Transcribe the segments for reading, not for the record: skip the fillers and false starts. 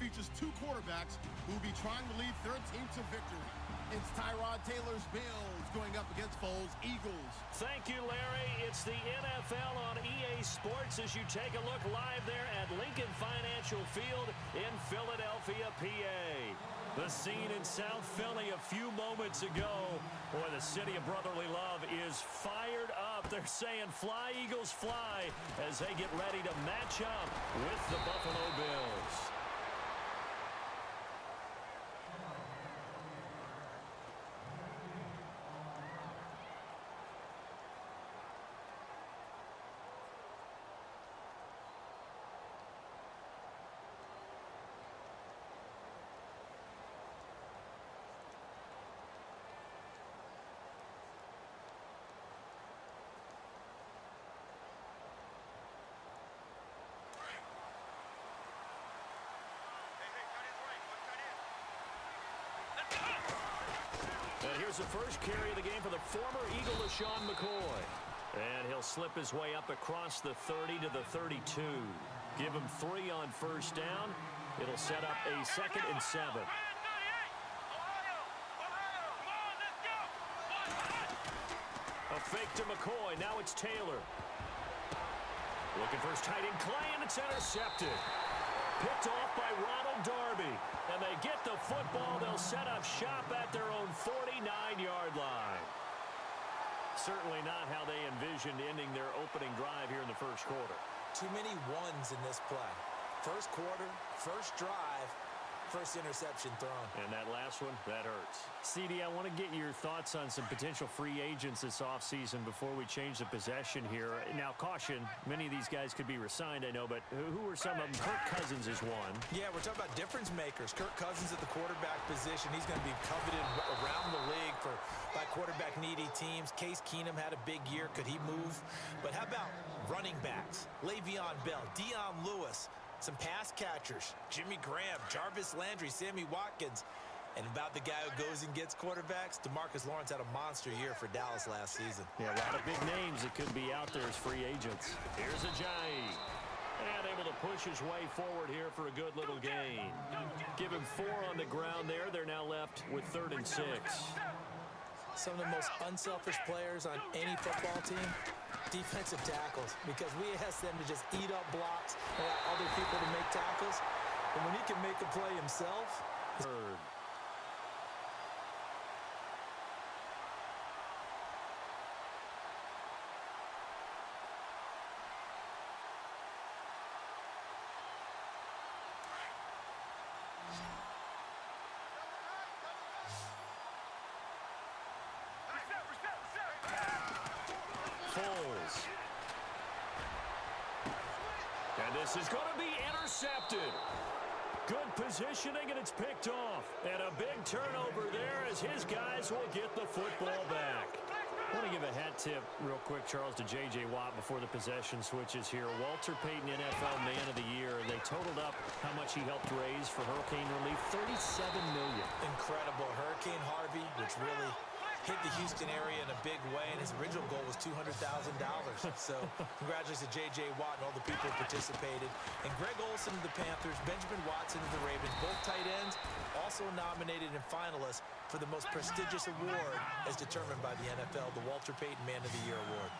features two quarterbacks who will be trying to lead their team to victory. It's Tyrod Taylor's Bills going up against Foles' Eagles. Thank you, Larry. It's the NFL on EA Sports as you take a look live there at Lincoln Financial Field in Philadelphia, PA. The scene in South Philly a few moments ago. Boy, the city of brotherly love is fired up. They're saying fly, Eagles, fly as they get ready to match up with the Buffalo Bills. And here's the first carry of the game for the former Eagle, LaShawn McCoy. And he'll slip his way up across the 30 to the 32. Give him 3 on first down. It'll set up a 2nd and 7. A fake to McCoy. Now it's Taylor. Looking for his tight end, Clay, and it's intercepted. Picked off by Ronald Darby. And they get the football. They'll set up shop at their own 49-yard line. Certainly not how they envisioned ending their opening drive here in the first quarter. Too many ones in this play. First quarter, first drive, first interception thrown. And that last one, that hurts. CD, I want to get your thoughts on some potential free agents this offseason before we change the possession here. Now, caution, many of these guys could be re-signed, I know, but who are some of them? Kirk Cousins is one. Yeah, we're talking about difference makers. Kirk Cousins at the quarterback position. He's going to be coveted around the league by quarterback-needy teams. Case Keenum had a big year. Could he move? But how about running backs? Le'Veon Bell, Dion Lewis, some pass catchers, Jimmy Graham, Jarvis Landry, Sammy Watkins. And about the guy who goes and gets quarterbacks, DeMarcus Lawrence had a monster year for Dallas last season. Yeah, a lot of big names that could be out there as free agents. Here's Ajayi. And able to push his way forward here for a good little gain. Give him 4 on the ground there. They're now left with 3rd and 6. Some of the most unselfish players on any football team, defensive tackles, because we ask them to just eat up blocks and allow other people to make tackles. And when he can make a play himself, third. Foles. And this is going to be intercepted. Good positioning, and it's picked off. And a big turnover there as his guys will get the football back. I want to give a hat tip real quick, Charles, to J.J. Watt before the possession switches here. Walter Payton, NFL Man of the Year. They totaled up how much he helped raise for hurricane relief, $37 million. Incredible. Hurricane Harvey, which really hit the Houston area in a big way, and his original goal was $200,000. So congratulations to J.J. Watt and all the people who participated. And Greg Olsen of the Panthers, Benjamin Watson of the Ravens, both tight ends, also nominated and finalists for the most prestigious award as determined by the NFL, the Walter Payton Man of the Year Award.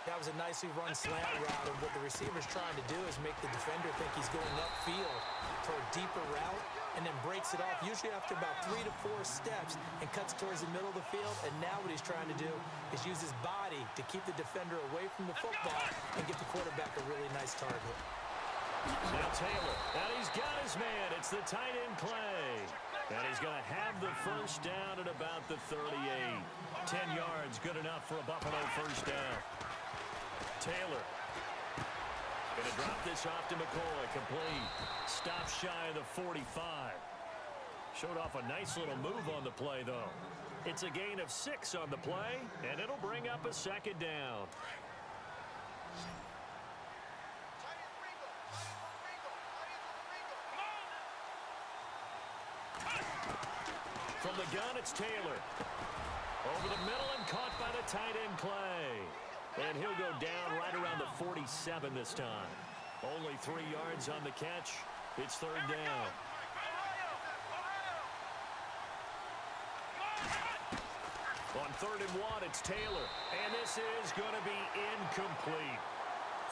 That was a nicely run slant route, and what the receiver's trying to do is make the defender think he's going upfield for a deeper route, and then breaks it off, usually after about 3 to 4 steps, and cuts towards the middle of the field. And now what he's trying to do is use his body to keep the defender away from the football and give the quarterback a really nice target. Now Taylor, and he's got his man. It's the tight end Clay. And he's going to have the first down at about the 38. 10 yards, good enough for a Buffalo first down. Taylor going to drop this off to McCoy. Complete. Stop shy of the 45. Showed off a nice little move on the play, though. It's a gain of 6 on the play, and it'll bring up a 2nd down. From the gun, it's Taylor. Over the middle and caught by the tight end Clay. And he'll go down right around the 47 this time. Only 3 yards on the catch. It's third down. On 3rd and 1, it's Taylor. And this is going to be incomplete.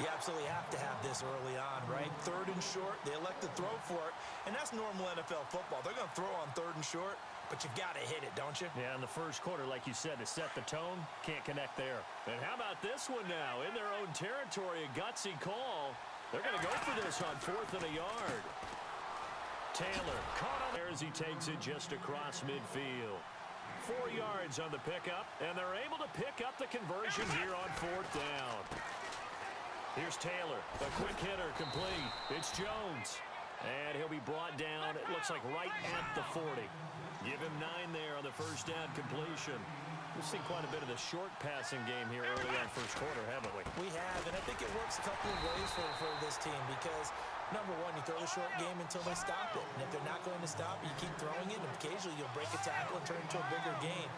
You absolutely have to have this early on, right? 3rd and short, they elect to throw for it, and that's normal NFL football. They're going to throw on 3rd and short, but you've got to hit it, don't you? Yeah, in the first quarter, like you said, to set the tone, can't connect there. And how about this one now? In their own territory, a gutsy call. They're going to go for this on 4th and a yard. Taylor caught on there as he takes it just across midfield. 4 yards on the pickup, and they're able to pick up the conversion here on 4th down. Here's Taylor, a quick hitter, complete. It's Jones, and he'll be brought down, it looks like right at the 40. Give him 9 there on the first down completion. We've seen quite a bit of the short passing game here early on first quarter, haven't we? We have, and I think it works a couple of ways for this team because, number one, you throw the short game until they stop it. And if they're not going to stop it, you keep throwing it, and occasionally you'll break a tackle and turn it into a bigger game.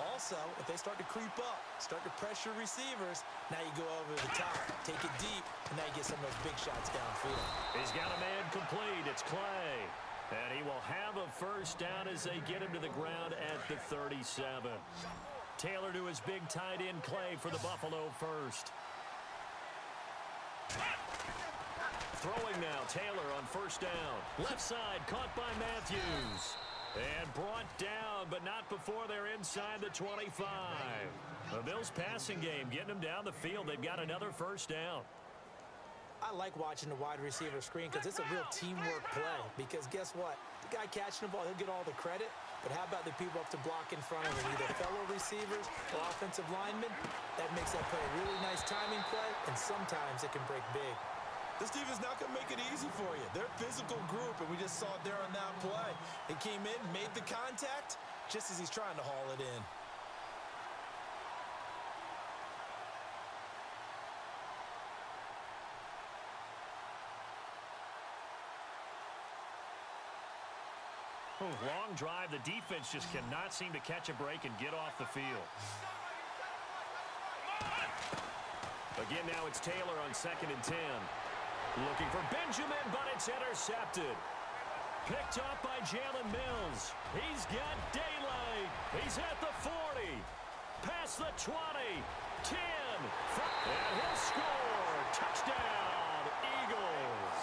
Also, if they start to creep up, start to pressure receivers, now you go over the top, take it deep, and now you get some of those big shots downfield. He's got a man complete. It's Clay. And he will have a first down as they get him to the ground at the 37. Taylor to his big tight end, Clay, for the Buffalo first. Throwing now, Taylor on first down. Left side, caught by Matthews. And brought down, but not before they're inside the 25. The Bills' passing game, getting them down the field. They've got another first down. I like watching the wide receiver screen because it's a real teamwork play. Because guess what? The guy catching the ball, he'll get all the credit. But how about the people up to block in front of him, either fellow receivers or offensive linemen? That makes that play a really nice timing play, and sometimes it can break big. This team is not going to make it easy for you. They're a physical group, and we just saw it there on that play. He came in, made the contact, just as he's trying to haul it in. Long drive. The defense just cannot seem to catch a break and get off the field. Again, now it's Taylor on 2nd and 10. Looking for Benjamin, but it's intercepted. Picked up by Jalen Mills. He's got daylight. He's at the 40. Past the 20. 10. And he'll score. Touchdown, Eagles.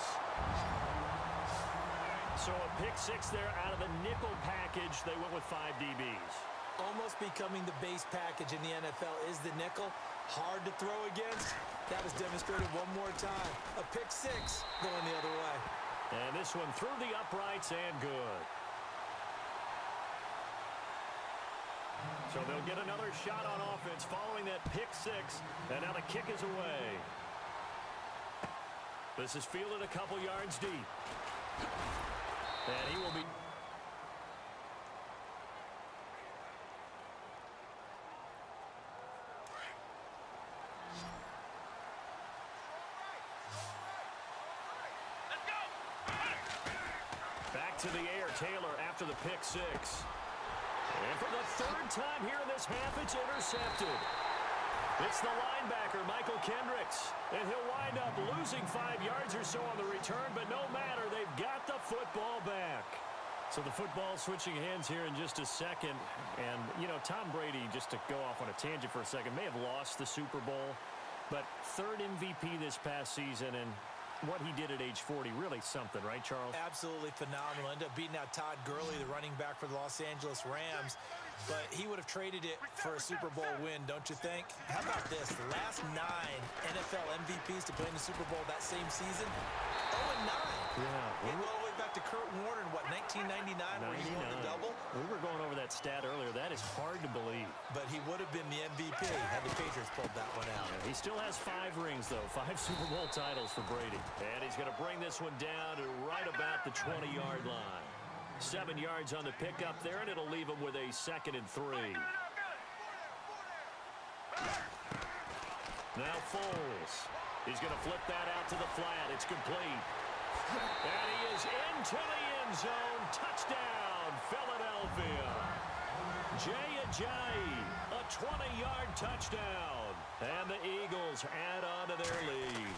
So a pick 6 there out of the nickel package. They went with 5 DBs. Almost becoming the base package in the NFL is the nickel. Hard to throw against. That was demonstrated one more time. A pick 6 going the other way. And this one through the uprights and good. So they'll get another shot on offense following that pick 6. And now the kick is away. This is fielded a couple yards deep. And he will be... Back to the air, Taylor after the pick 6. And for the 3rd time here in this half, it's intercepted. It's the linebacker, Michael Kendricks. And he'll wind up losing 5 yards or so on the return, but no matter, they've got the football back. So the football switching hands here in just a second. And, you know, Tom Brady, just to go off on a tangent for a second, may have lost the Super Bowl, but 3rd MVP this past season, and what he did at age 40, really something, right, Charles? Absolutely phenomenal. Ended up beating out Todd Gurley, the running back for the Los Angeles Rams. But he would have traded it for a Super Bowl win, don't you think? How about this? The last 9 NFL MVPs to play in the Super Bowl that same season, 0-9. Yeah. You go all the way back to Kurt Warner in, what, 1999, where he won the double? We were going over that stat earlier. That is hard to believe. But he would have been the MVP had the Patriots pulled that one out. Yeah, he still has 5 rings, though. 5 Super Bowl titles for Brady. And he's going to bring this one down to right about the 20-yard line. 7 yards on the pickup there, and it'll leave him with a 2nd and 3. Now Foles. He's going to flip that out to the flat. It's complete. And he is into the end zone. Touchdown, Philadelphia. Jay Ajayi, a 20-yard touchdown. And the Eagles add on to their lead.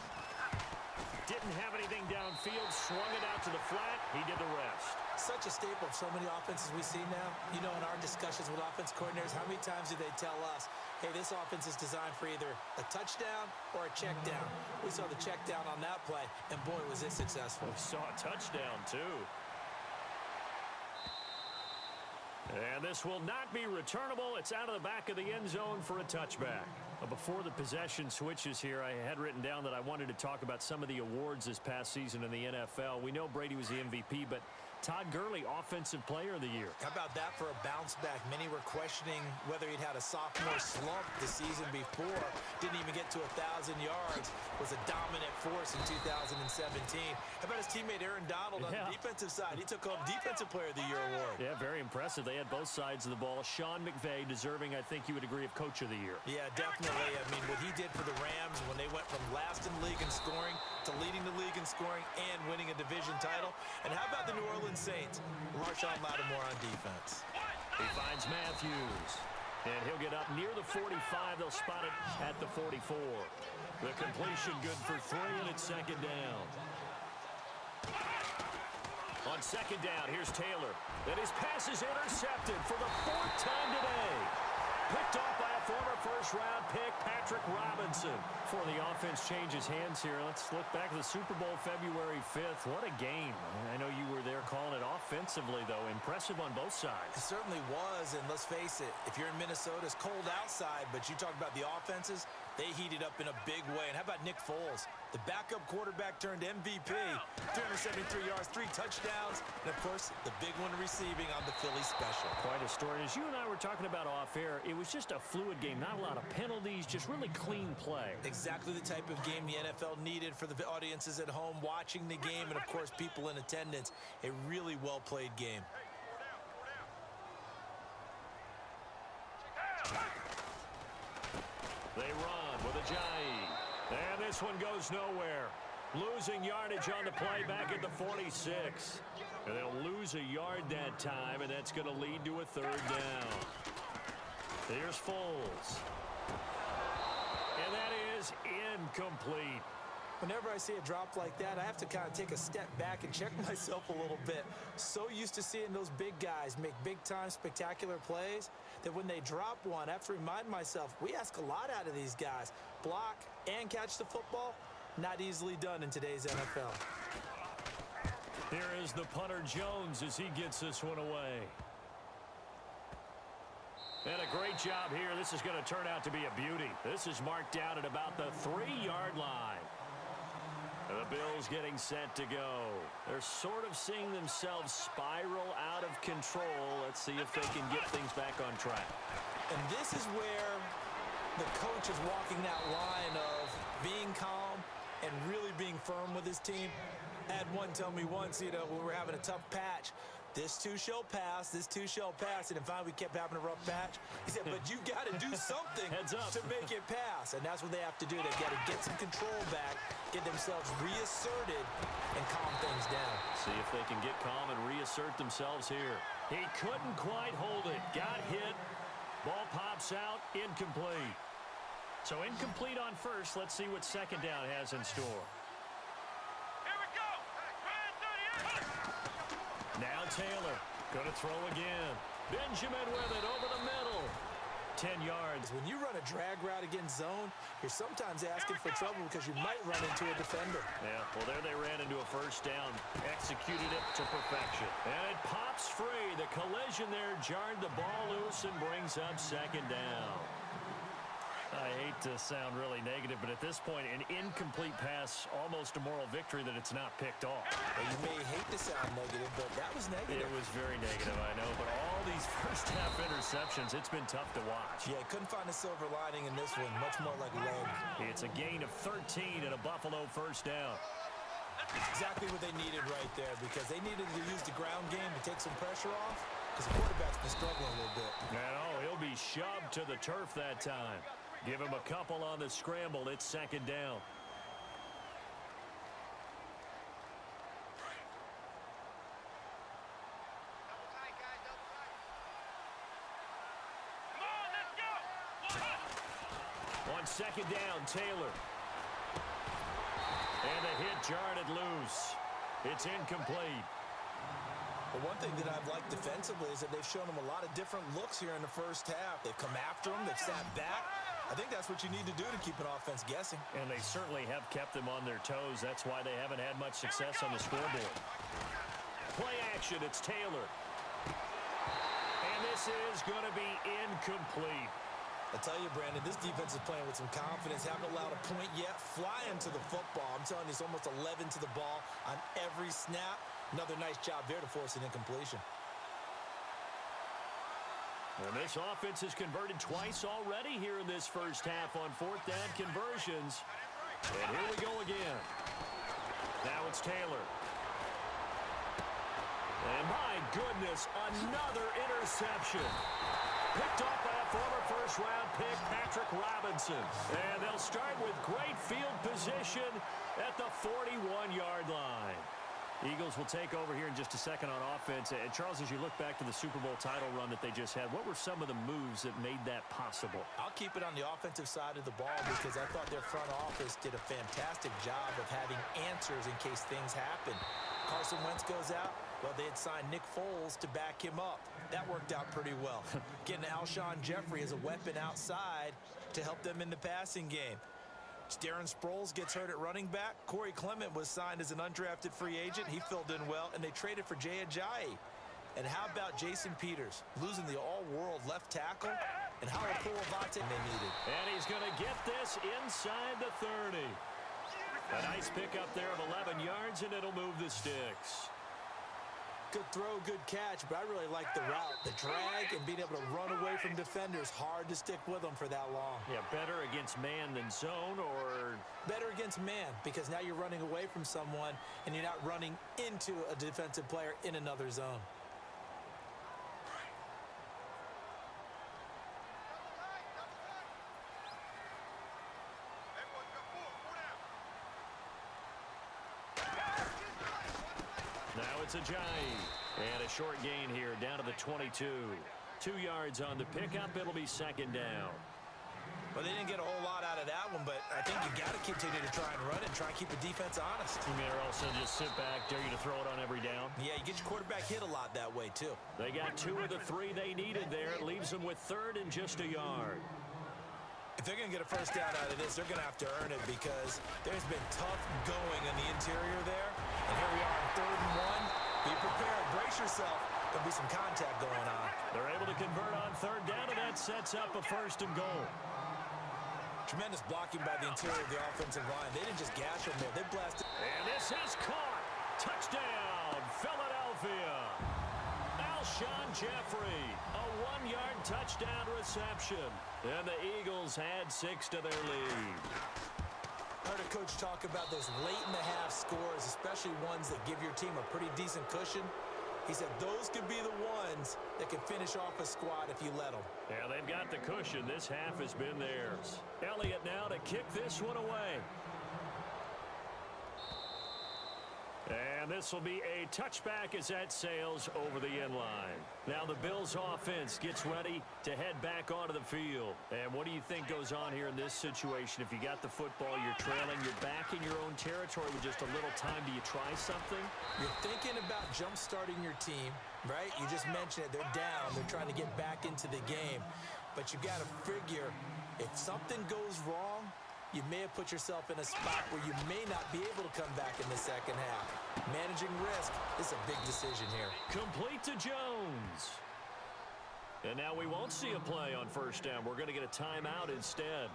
Didn't have anything downfield, swung it out to the flat. He did the rest. Such a staple of so many offenses we see now. You know, in our discussions with offense coordinators, how many times do they tell us, hey, this offense is designed for either a touchdown or a check down. We saw the check down on that play, and boy, was it successful. We saw a touchdown, too. And this will not be returnable. It's out of the back of the end zone for a touchback. Before the possession switches here, I had written down that I wanted to talk about some of the awards this past season in the NFL. We know Brady was the MVP, but Todd Gurley, Offensive Player of the Year. How about that for a bounce back? Many were questioning whether he'd had a sophomore slump the season before. Didn't even get to 1,000 yards. Was a dominant force in 2017. How about his teammate Aaron Donald on the defensive side? He took home Defensive Player of the Year award. Yeah, very impressive. They had both sides of the ball. Sean McVay deserving, I think you would agree, of Coach of the Year. Yeah, definitely. I mean, what he did for the Rams when they went from last in the league in scoring to leading the league in scoring and winning a division title. And how about the New Orleans Saints? Marshawn Lattimore on defense. He finds Matthews. And he'll get up near the 45. They'll spot it at the 44. The completion good for 3, and it's second down. On second down, here's Taylor. And his pass is intercepted for the 4th time today. Picked off by a former first-round pick, Patrick Robinson. Before the offense changes hands here, let's look back at the Super Bowl February 5th. What a game. I know you were there calling it offensively, though. Impressive on both sides. It certainly was, and let's face it, if you're in Minnesota, it's cold outside, but you talk about the offenses, they heated up in a big way. And how about Nick Foles? The backup quarterback turned MVP. 373 yards, 3 touchdowns, and, of course, the big one receiving on the Philly special. Quite a story. As you and I were talking about off air, it was just a fluid game. Not a lot of penalties, just really clean play. Exactly the type of game the NFL needed for the audiences at home watching the game and, of course, people in attendance. A really well-played game. They run with Ajayi. And this one goes nowhere. Losing yardage on the play back at the 46. And they'll lose a yard that time, and that's going to lead to a 3rd down. Here's Foles. And that is incomplete. Whenever I see a drop like that, I have to kind of take a step back and check myself a little bit. So used to seeing those big guys make big-time spectacular plays that when they drop one, I have to remind myself, we ask a lot out of these guys. Block and catch the football, not easily done in today's NFL. Here is the punter Jones as he gets this one away. And a great job here. This is going to turn out to be a beauty. This is marked down at about the 3-yard line. And the Bills getting set to go. They're sort of seeing themselves spiral out of control. Let's see if they can get things back on track. And this is where the coach is walking that line of being calm and really being firm with his team. I had one tell me once, you know, when we were having a tough patch, this too shall pass, this too shall pass. And finally we kept having a rough patch. He said, but you got to do something to make it pass. And that's what they have to do. They've got to get some control back, get themselves reasserted, and calm things down. See if they can get calm and reassert themselves here. He couldn't quite hold it. Got hit. Ball pops out. Incomplete. So incomplete on first. Let's see what second down has in store. Now Taylor, going to throw again. Benjamin with it over the middle. 10 yards. When you run a drag route against zone, you're sometimes asking for trouble because you might run into a defender. Yeah, well, there they ran into a first down. Executed it to perfection. And it pops free. The collision there jarred the ball loose and brings up second down. I hate to sound really negative, but at this point, an incomplete pass, almost a moral victory that it's not picked off. Well, you may hate to sound negative, but that was negative. It was very negative, I know, but all these first-half interceptions, it's been tough to watch. Yeah, couldn't find a silver lining in this one, much more like lead. It's a gain of 13 and a Buffalo first down. Exactly what they needed right there, because they needed to use the ground game to take some pressure off, because the quarterback's been struggling a little bit. And he'll be shoved to the turf that time. Give him a couple on the scramble. It's second down. On second down, Taylor. And a hit jarred it loose. It's incomplete. But one thing that I've liked defensively is that they've shown them a lot of different looks here in the first half. They've come after them. They've sat back. I think that's what you need to do to keep an offense guessing. And they certainly have kept them on their toes. That's why they haven't had much success on the scoreboard. Play action. It's Taylor. And this is going to be incomplete. I tell you, Brandon, this defense is playing with some confidence. Haven't allowed a point yet. Flying to the football. I'm telling you, it's almost 11 to the ball on every snap. Another nice job there to force an incompletion. And this offense has converted twice already here in this first half on fourth down conversions. And here we go again. Now it's Taylor. And my goodness, another interception. Picked off by a former first-round pick, Patrick Robinson. And they'll start with great field position at the 41-yard line. Eagles will take over here in just a second on offense. And Charles, as you look back to the Super Bowl title run that they just had, what were some of the moves that made that possible? I'll keep it on the offensive side of the ball because I thought their front office did a fantastic job of having answers in case things happen. Carson Wentz goes out. Well, they had signed Nick Foles to back him up. That worked out pretty well. Getting Alshon Jeffrey as a weapon outside to help them in the passing game. Darren Sproles gets hurt at running back. Corey Clement was signed as an undrafted free agent. He filled in well, and they traded for Jay Ajayi. And how about Jason Peters losing the all-world left tackle? And how about Eaatttiinnn they needed? And he's going to get this inside the 30. A nice pickup there of 11 yards, and it'll move the sticks. Good throw, good catch, but I really like the route, the drag, and being able to run away from defenders. Hard to stick with them for that long. Yeah, better against man than zone, or? Better against man, because now you're running away from someone, and you're not running into a defensive player in another zone. Now it's Ajayi. And a short gain here down to the 22. 2 yards on the pickup. It'll be second down. Well, they didn't get a whole lot out of that one, but I think you got to continue to try and run it and try and keep the defense honest. You mean also just sit back, dare you to throw it on every down? Yeah, you get your quarterback hit a lot that way, too. They got 2 of the 3 they needed there. It leaves them with third and just a yard. If they're going to get a first down out of this, they're going to have to earn it because there's been tough going in the interior there. And here we are on 3rd and 1. Be prepared. Brace yourself. There'll be some contact going on. They're able to convert on 3rd down, and that sets up a 1st and goal. Tremendous blocking by the interior of the offensive line. They didn't just gash them there. They blasted. And this is caught. Touchdown, Philadelphia. Alshon Jeffrey, a 1-yard touchdown reception. And the Eagles add 6 to their lead. I heard a coach talk about those late-in-the-half scores, especially ones that give your team a pretty decent cushion. He said those could be the ones that can finish off a squad if you let them. Yeah, they've got the cushion. This half has been theirs. Elliott now to kick this one away. And this will be a touchback as that sails over the end line. Now the Bills offense gets ready to head back onto the field. And what do you think goes on here in this situation? If you got the football, you're trailing, you're back in your own territory with just a little time. Do you try something? You're thinking about jump-starting your team, right? You just mentioned it. They're down. They're trying to get back into the game. But you got to figure if something goes wrong, you may have put yourself in a spot where you may not be able to come back in the second half. Managing risk is a big decision here. Complete to Jones. And now we won't see a play on 1st down. We're going to get a timeout instead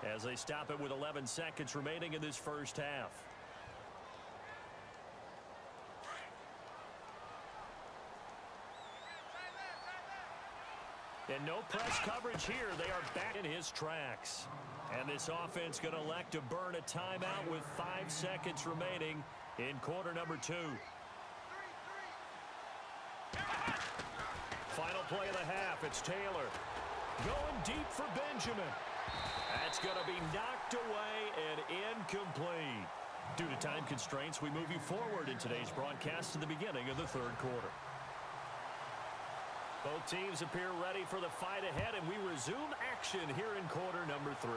as they stop it with 11 seconds remaining in this first half. And no press coverage here. They are back in his tracks. And this offense going to elect to burn a timeout with 5 seconds remaining in quarter number 2. Final play of the half. It's Taylor going deep for Benjamin. That's going to be knocked away and incomplete. Due to time constraints, we move you forward in today's broadcast to the beginning of the 3rd quarter. Both teams appear ready for the fight ahead, and we resume action here in quarter number 3.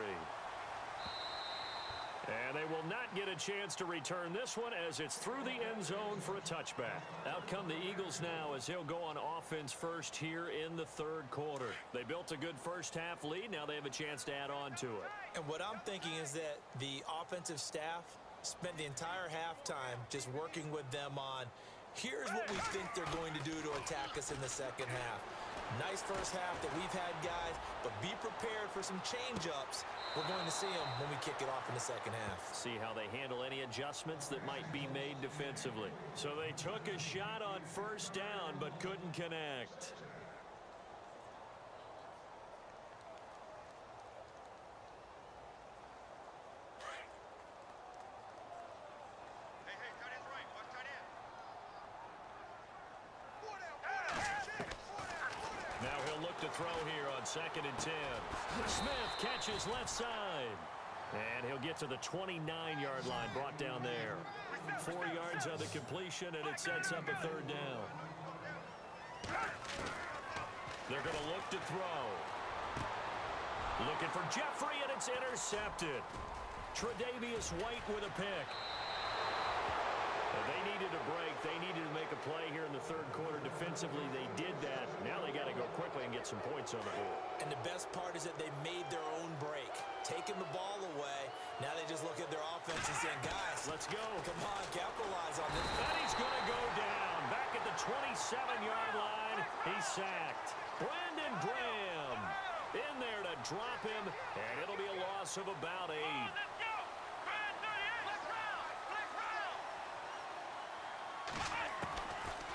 And they will not get a chance to return this one as it's through the end zone for a touchback. Out come the Eagles now as they'll go on offense first here in the third quarter. They built a good first half lead. Now they have a chance to add on to it. And what I'm thinking is that the offensive staff spent the entire halftime just working with them on, here's what we think they're going to do to attack us in the second half. Nice first half that we've had, guys, but be prepared for some change-ups. We're going to see them when we kick it off in the second half. See how they handle any adjustments that might be made defensively. So they took a shot on first down but couldn't connect. Now he'll look to throw here on 2nd and 10. Smith catches left side. And he'll get to the 29-yard line, brought down there. 4 yards on the completion, and it sets up a third down. They're going to look to throw. Looking for Jeffrey, and it's intercepted. Tre'Davious White with a pick. They needed a break. They needed to make a play here in the third quarter. Defensively, they did that. Now they got to go quickly and get some points on the board. And the best part is that they made their own break. Taking the ball away. Now they just look at their offense and saying, guys, let's go. Come on, capitalize on this. And he's going to go down. Back at the 27-yard line. He's sacked. Brandon Graham in there to drop him. And it'll be a loss of about 8.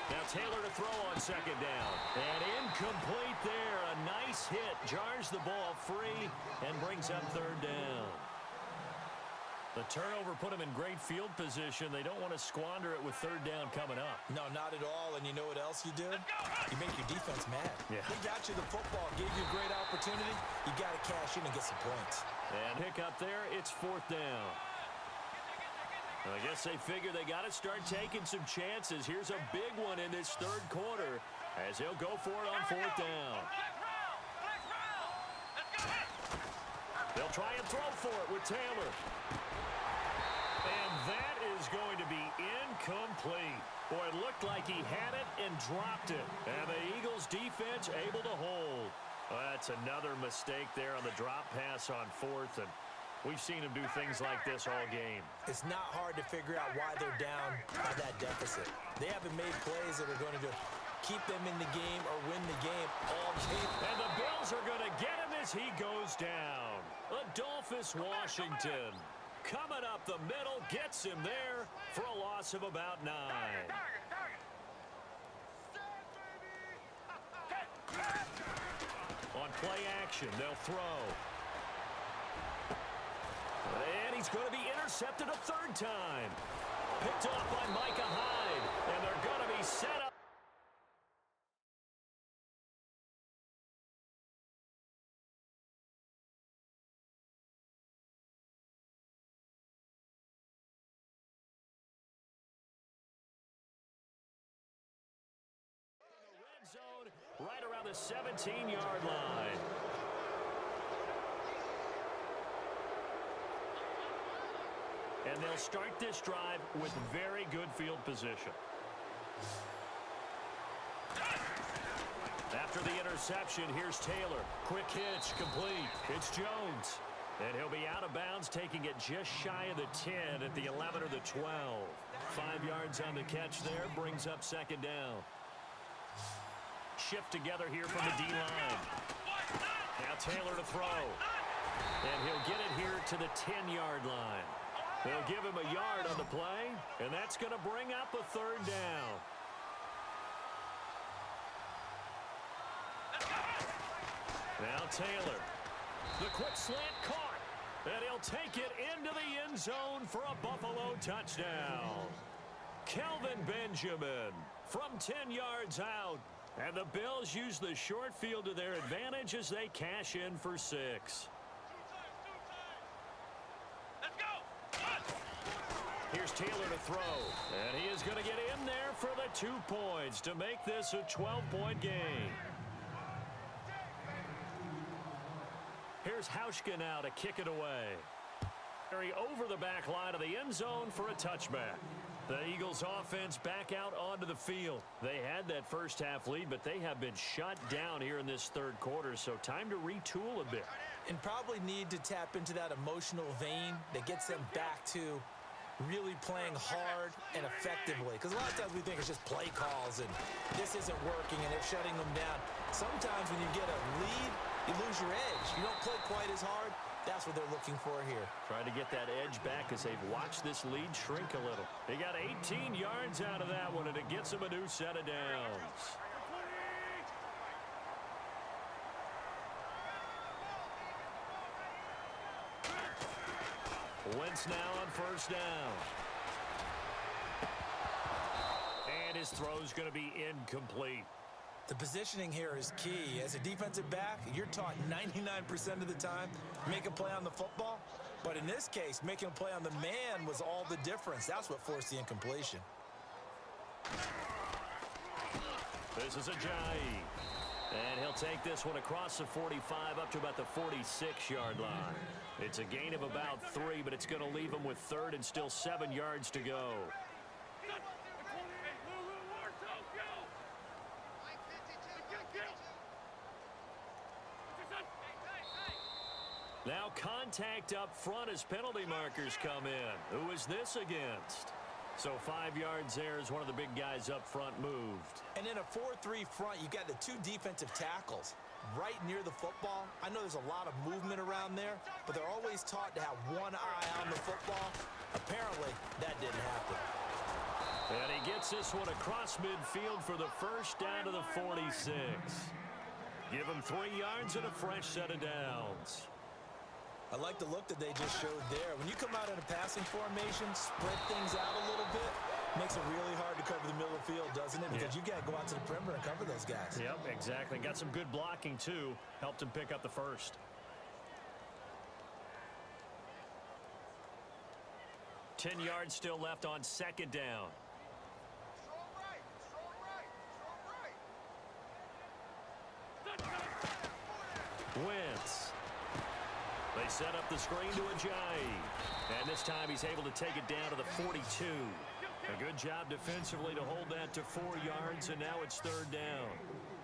Now Taylor to throw on 2nd down. And incomplete there. A nice hit. Jars the ball free and brings up 3rd down. The turnover put him in great field position. They don't want to squander it with 3rd down coming up. No, not at all. And you know what else you do? You make your defense mad. Yeah. They got you the football, gave you a great opportunity. You got to cash in and get some points. And pick up there, it's 4th down. I guess they figure they got to start taking some chances. Here's a big one in this third quarter as they'll go for it on 4th down. They'll try and throw for it with Taylor. And that is going to be incomplete. Boy, it looked like he had it and dropped it. And the Eagles defense able to hold. Well, that's another mistake there on the drop pass on 4th, and we've seen him do things like this all game. It's not hard to figure out why they're down by that deficit. They haven't made plays that are going to keep them in the game or win the game all game. And the Bills are going to get him as he goes down. Adolphus Washington coming up the middle, gets him there for a loss of about 9. On play action, they'll throw. And he's going to be intercepted a 3rd time. Picked off by Micah Hyde. And they're going to be set up. In the red zone, right around the 17-yard line. And they'll start this drive with very good field position. After the interception, here's Taylor. Quick hitch, complete. It's Jones. And he'll be out of bounds, taking it just shy of the 10 at the 11 or the 12. 5 yards on the catch there, brings up 2nd down. Shift together here from the D-line. Now Taylor to throw. And he'll get it here to the 10-yard line. They'll give him a yard on the play, and that's going to bring up a 3rd down. Now Taylor. The quick slant caught, and he'll take it into the end zone for a Buffalo touchdown. Kelvin Benjamin from 10 yards out, and the Bills use the short field to their advantage as they cash in for 6. Here's Taylor to throw, and he is going to get in there for the 2 points to make this a 12-point game. Here's Hauschka now to kick it away. Over the back line of the end zone for a touchback. The Eagles offense back out onto the field. They had that first half lead, but they have been shut down here in this third quarter, so time to retool a bit. And probably need to tap into that emotional vein that gets them back to really playing hard and effectively. Because a lot of times we think it's just play calls and this isn't working and it's shutting them down. Sometimes when you get a lead, you lose your edge. You don't play quite as hard. That's what they're looking for here. Trying to get that edge back as they've watched this lead shrink a little. They got 18 yards out of that one, and it gets them a new set of downs. Wentz now on first down. And his throw's going to be incomplete. The positioning here is key. As a defensive back, you're taught 99% of the time, make a play on the football. But in this case, making a play on the man was all the difference. That's what forced the incompletion. This is Ajayi. And he'll take this one across the 45 up to about the 46-yard line. It's a gain of about 3, but it's going to leave him with third and still 7 yards to go. Now contact up front as penalty markers come in. Who is this against? So 5 yards there as one of the big guys up front moved. And in a 4-3 front, you got the 2 defensive tackles right near the football. I know there's a lot of movement around there, but they're always taught to have one eye on the football. Apparently, that didn't happen. And he gets this one across midfield for the first down to the 46. Give him 3 yards and a fresh set of downs. I like the look that they just showed there. When you come out in a passing formation, spread things out a little bit, makes it really hard to cover the middle of the field, doesn't it? Because you got to go out to the perimeter and cover those guys. Yep, exactly. Got some good blocking, too. Helped him pick up the first. Ten yards still left on second down. Wentz. They set up the screen to Ajayi. And this time he's able to take it down to the 42. A good job defensively to hold that to 4 yards, and now it's third down.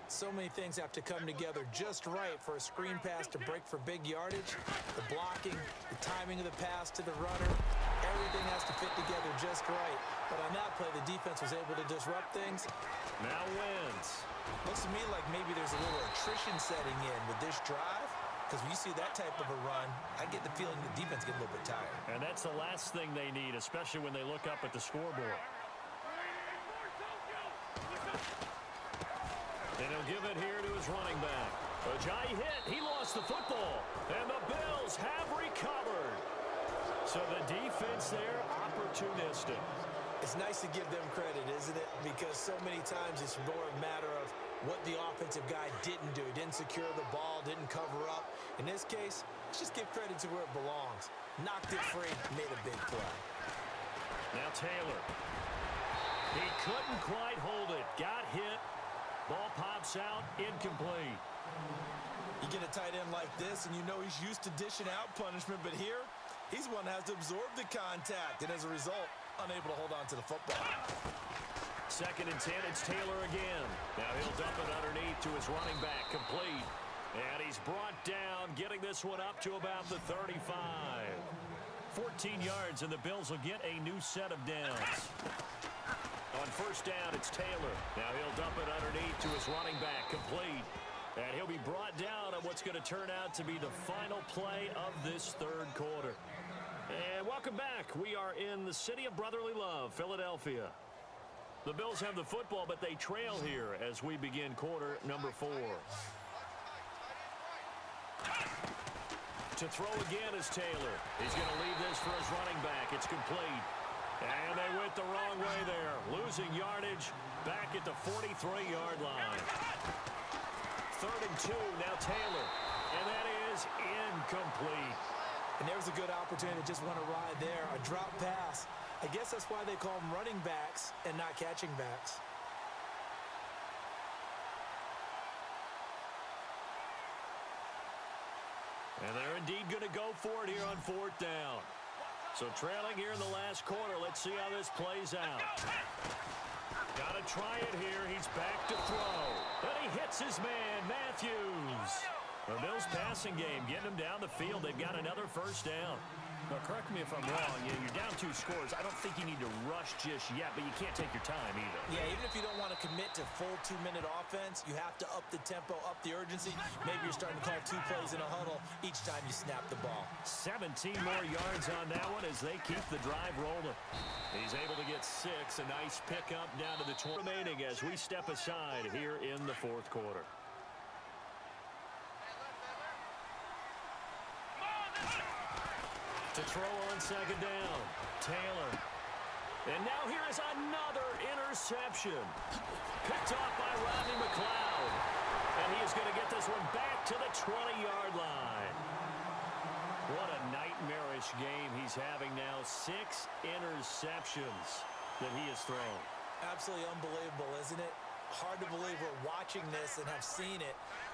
So many things have to come together just right for a screen pass to break for big yardage. The blocking, the timing of the pass to the runner, everything has to fit together just right. But on that play, the defense was able to disrupt things. Now Wentz. Looks to me like maybe there's a little attrition setting in with this drive. Because when you see that type of a run, I get the feeling the defense gets a little bit tired. And that's the last thing they need, especially when they look up at the scoreboard. And he'll give it here to his running back. Ajayi hit. He lost the football. And the Bills have recovered. So the defense there, opportunistic. It's nice to give them credit, isn't it? Because so many times it's more a matter of what the offensive guy didn't do. Didn't secure the ball, didn't cover up. In this case, let's just give credit to where it belongs. Knocked it free, made a big play. Now Taylor. He couldn't quite hold it. Got hit. Ball pops out, incomplete. You get a tight end like this, and you know he's used to dishing out punishment, but here, he's the one that has to absorb the contact, and as a result, unable to hold on to the football. Second and 10, it's Taylor again. Now he'll dump it underneath to his running back, complete. And he's brought down, getting this one up to about the 35. 14 yards, and the Bills will get a new set of downs. On first down, it's Taylor. Now he'll dump it underneath to his running back, complete. And he'll be brought down on what's going to turn out to be the final play of this third quarter. And welcome back. We are in the city of brotherly love, Philadelphia. The Bills have the football, but they trail here as we begin quarter number 4. To throw again is Taylor. He's going to leave this for his running back. It's complete. And they went the wrong way there. Losing yardage back at the 43-yard line. Third and 2, now Taylor. And that is incomplete. And there was a good opportunity to just want to ride there. A drop pass. I guess that's why they call them running backs and not catching backs. And they're indeed going to go for it here on fourth down. So trailing here in the last quarter. Let's see how this plays out. Got to try it here. He's back to throw. And he hits his man, Matthews. The Bills passing game, getting them down the field. They've got another first down. Now, correct me if I'm wrong. You're down 2 scores. I don't think you need to rush just yet, but you can't take your time either. Yeah, even if you don't want to commit to full 2-minute offense, you have to up the tempo, up the urgency. Maybe you're starting to call 2 plays in a huddle each time you snap the ball. 17 more yards on that one as they keep the drive rolling. He's able to get 6. A nice pickup down to the 20 remaining as we step aside here in the 4th quarter. To throw on second down, Taylor. And now here is another interception. Picked off by Rodney McLeod. And he is going to get this one back to the 20-yard line. What a nightmarish game he's having now. 6 interceptions that he has thrown. Absolutely unbelievable, isn't it? Hard to believe we're watching this and have seen it.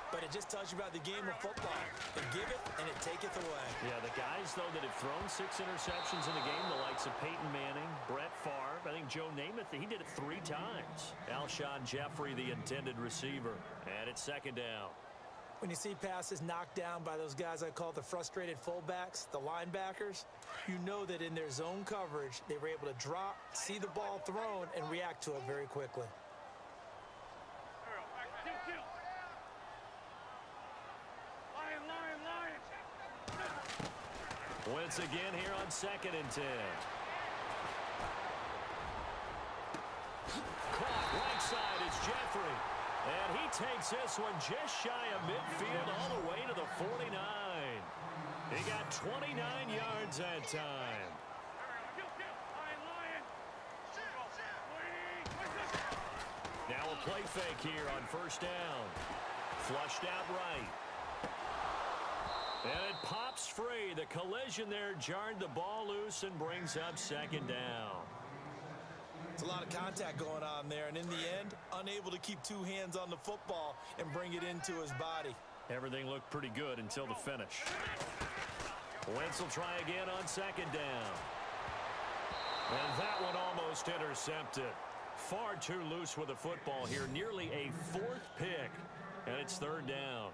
But it just tells you about the game of football. They give it, and it taketh away. Yeah, the guys, though, that have thrown 6 interceptions in a game, the likes of Peyton Manning, Brett Favre, I think Joe Namath, he did it 3 times. Alshon Jeffrey, the intended receiver. And it's second down. When you see passes knocked down by those guys I call the frustrated fullbacks, the linebackers, you know that in their zone coverage, they were able to drop, see the ball thrown, and react to it very quickly. Once again here on 2nd and 10. Caught right side is Jeffrey. And he takes this one just shy of midfield all the way to the 49. He got 29 yards that time. Now a play fake here on first down. Flushed out right. And it pops free. The collision there jarred the ball loose and brings up second down. It's a lot of contact going on there, and in the end, unable to keep 2 hands on the football and bring it into his body. Everything looked pretty good until the finish. Wentz will try again on second down. And that one almost intercepted. Far too loose with the football here. Nearly a 4th pick, and it's 3rd down.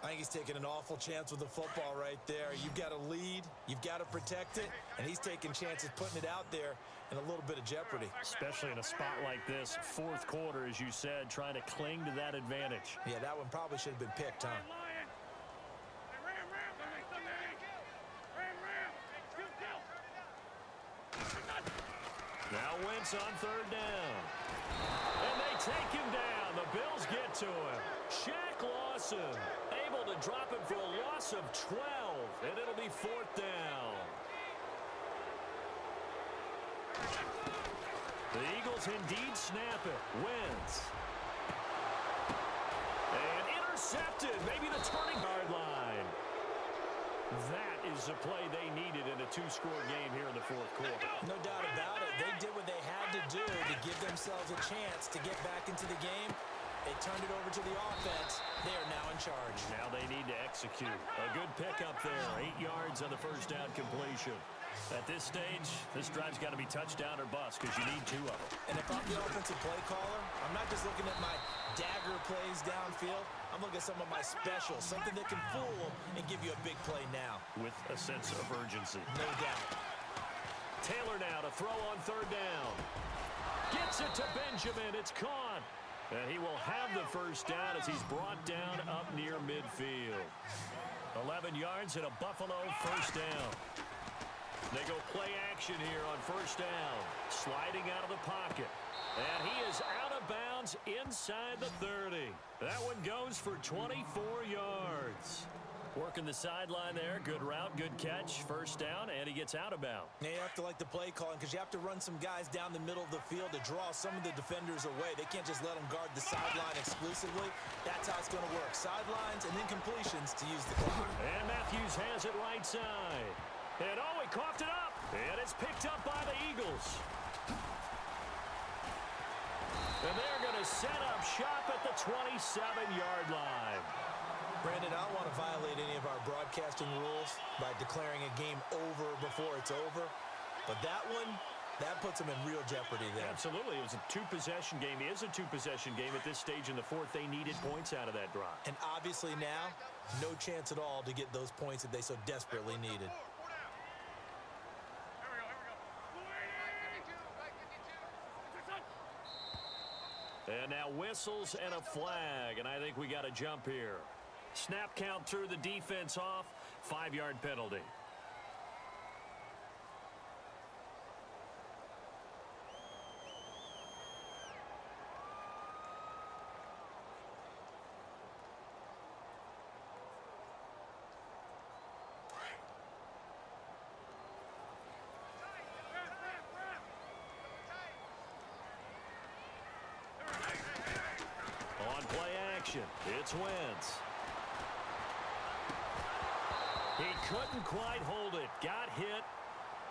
I think he's taking an awful chance with the football right there. You've got to lead, you've got to protect it, and he's taking chances putting it out there in a little bit of jeopardy. Especially in a spot like this, 4th quarter, as you said, trying to cling to that advantage. Yeah, that one probably should have been picked, huh? Now Wentz on 3rd down. And they take him down. The Bills get to him. Shaq Lawson able to drop him for a loss of 12, and it'll be 4th down. The Eagles indeed snap it. Wentz. And intercepted. Maybe the turning guard line. That is the play they needed in a 2-score game here in the 4th quarter. No doubt about it. They did what they had to do to give themselves a chance to get back into the game. They turned it over to the offense. They are now in charge. Now they need to execute. A good pickup there. 8 yards on the first down completion. At this stage, this drive's got to be touchdown or bust because you need 2 of them. And if I'm the offensive play caller, I'm not just looking at my dagger plays downfield. I'm looking at some of my specials, something that can fool them and give you a big play now. With a sense of urgency. No doubt. Taylor now to throw on 3rd down. Gets it to Benjamin. It's caught. And he will have the first down as he's brought down up near midfield. 11 yards and a Buffalo first down. They go play action here on first down. Sliding out of the pocket. And he is out of bounds inside the 30. That one goes for 24 yards. Working the sideline there. Good route, good catch. First down, and he gets out of bounds. Now you have to like the play calling because you have to run some guys down the middle of the field to draw some of the defenders away. They can't just let them guard the sideline exclusively. That's how it's going to work. Sidelines and then completions to use the clock. And Matthews has it right side. And oh, he coughed it up. And it's picked up by the Eagles. And they're going to set up shop at the 27-yard line. Brandon, I don't want to violate any of our broadcasting rules by declaring a game over before it's over, but that one, that puts them in real jeopardy there. Absolutely. It was a two-possession game. It is a two-possession game at this stage in the fourth. They needed points out of that drive. And obviously now, no chance at all to get those points that they so desperately needed. And now whistles and a flag, and I think we got a jump here. Snap count threw the defense off, 5-yard penalty. On play action, it's Wentz. He couldn't quite hold it. Got hit.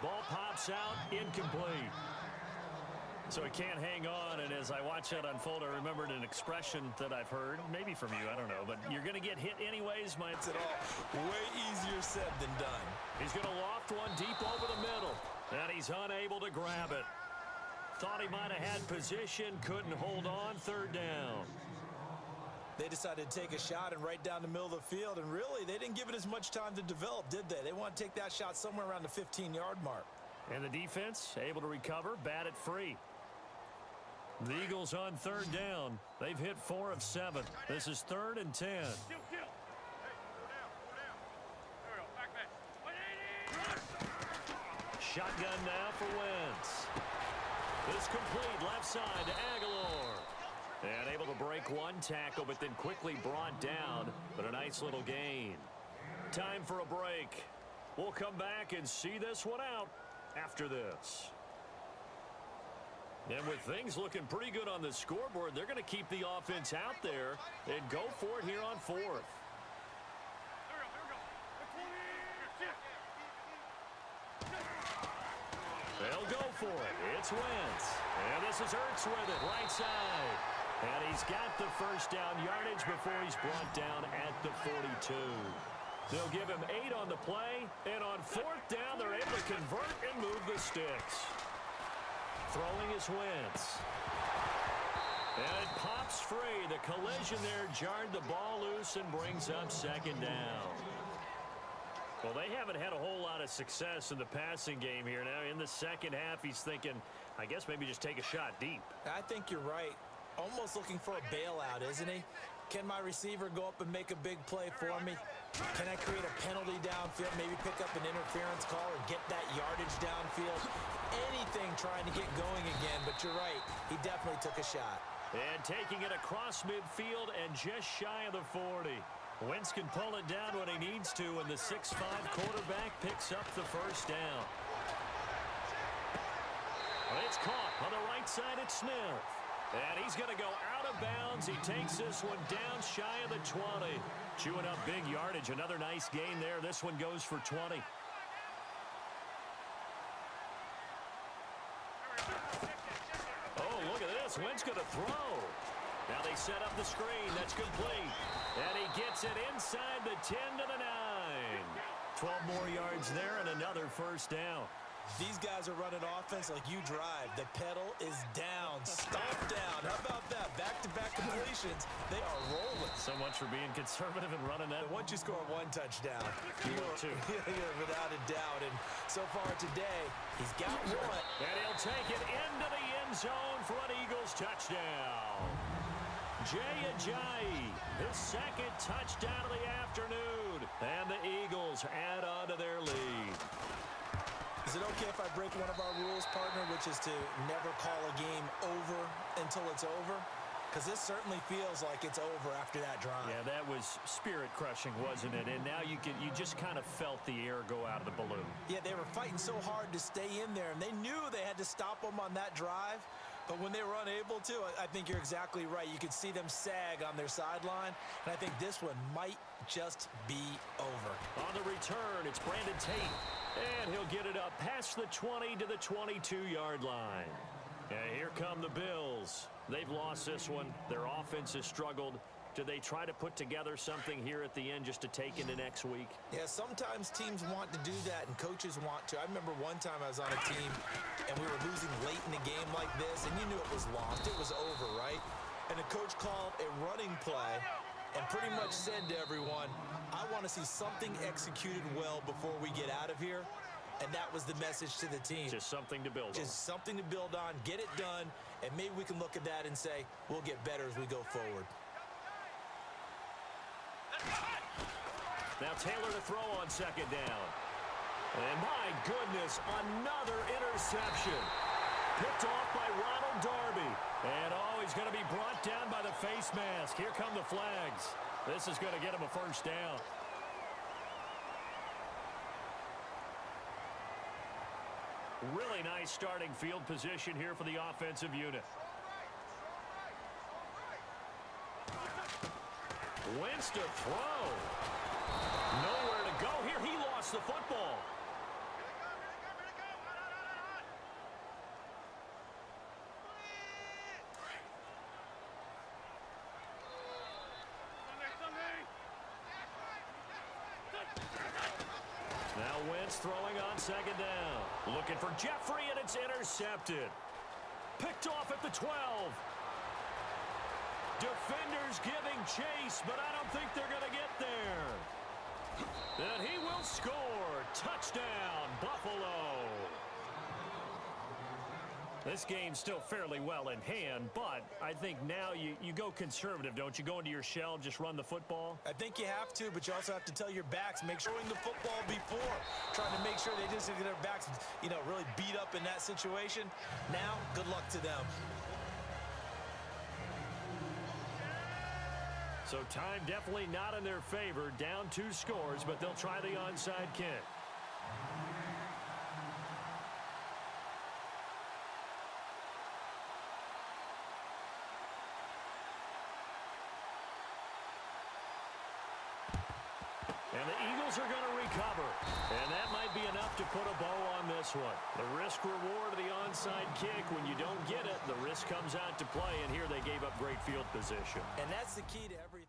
Ball pops out. Incomplete. So he can't hang on, and as I watch that unfold, I remembered an expression that I've heard, maybe from you, I don't know, but you're going to get hit anyways. It's at all way easier said than done. He's going to loft one deep over the middle, and he's unable to grab it. Thought he might have had position, couldn't hold on, third down. They decided to take a shot and right down the middle of the field, and really, they didn't give it as much time to develop, did they? They want to take that shot somewhere around the 15-yard mark. And the defense able to recover, bat it free. The Eagles on third down. They've hit 4 of 7. This is 3rd and 10. Shotgun now for Wentz. This complete left side to Aguilar. And able to break one tackle, but then quickly brought down. But a nice little gain. Time for a break. We'll come back and see this one out after this. And with things looking pretty good on the scoreboard, they're going to keep the offense out there and go for it here on 4th. They'll go for it. It's Wentz. And this is Ertz with it, right side. And he's got the first down yardage before he's brought down at the 42. They'll give him 8 on the play, and on 4th down, they're able to convert and move the sticks. Throwing is Wentz. And it pops free. The collision there jarred the ball loose and brings up 2nd down. Well, they haven't had a whole lot of success in the passing game here. Now, in the second half, he's thinking, I guess maybe just take a shot deep. I think you're right. Almost looking for a bailout, isn't he? Can my receiver go up and make a big play for me? Can I create a penalty downfield, maybe pick up an interference call and get that yardage downfield? Anything trying to get going again, but you're right. He definitely took a shot. And taking it across midfield and just shy of the 40. Wentz can pull it down when he needs to, and the 6'5" quarterback picks up the first down. It's caught on the right side at Smith. And he's going to go out of bounds. He takes this one down shy of the 20. Chewing up big yardage. Another nice gain there. This one goes for 20. Oh, look at this. Wentz going to throw. Now they set up the screen. That's complete. And he gets it inside the 10 to the 9. 12 more yards there and another first down. These guys are running offense like you drive. The pedal is down, stomp down. How about that? Back-to-back completions. They are rolling. So much for being conservative and running that. And once you score 1 touchdown, you will too. Without a doubt. And so far today, he's got 1. And he'll take it into the end zone for an Eagles touchdown. Jay Ajayi, his 2nd touchdown of the afternoon. And the Eagles add on to their lead. Is it okay if I break one of our rules, partner, which is to never call a game over until it's over? Because this certainly feels like it's over after that drive. Yeah, that was spirit-crushing, wasn't it? And now you just kind of felt the air go out of the balloon. Yeah, they were fighting so hard to stay in there, and they knew they had to stop them on that drive. But when they were unable to, I think you're exactly right. You could see them sag on their sideline, and I think this one might just be over. On the return, it's Brandon Tate. And he'll get it up past the 20 to the 22-yard line. And here come the Bills. They've lost this one. Their offense has struggled. Do they try to put together something here at the end just to take into next week? Yeah, sometimes teams want to do that and coaches want to. I remember one time I was on a team and we were losing late in the game like this, and you knew it was lost. It was over, right? And the coach called a running play and pretty much said to everyone, I want to see something executed well before we get out of here. And that was the message to the team. Just something to build on. Just something to build on, get it done, and maybe we can look at that and say, we'll get better as we go forward. Now Taylor to throw on second down. And my goodness, another interception. Picked off by Ronald Darby. And he's going to be brought down by the face mask. Here come the flags. This is going to get him a first down. Really nice starting field position here for the offensive unit. Wentz to throw. Nowhere to go here. He lost the football. Now Wentz throwing on second down. Looking for Jeffrey, and it's intercepted. Picked off at the 12. Defenders giving chase, but I don't think they're going to get there. And he will score. Touchdown, Buffalo. This game's still fairly well in hand, but I think now you go conservative, don't you? Go into your shell, just run the football? I think you have to, but you also have to tell your backs, make sure the football before. Trying to make sure they just get their backs, really beat up in that situation. Now, good luck to them. So time definitely not in their favor. Down 2 scores, but they'll try the onside kick. And the Eagles are going to recover. And that might be enough to put a bow on this one. The risk-reward of the onside kick, when you don't get it, the risk comes out to play. And here they gave up great field position. And that's the key to every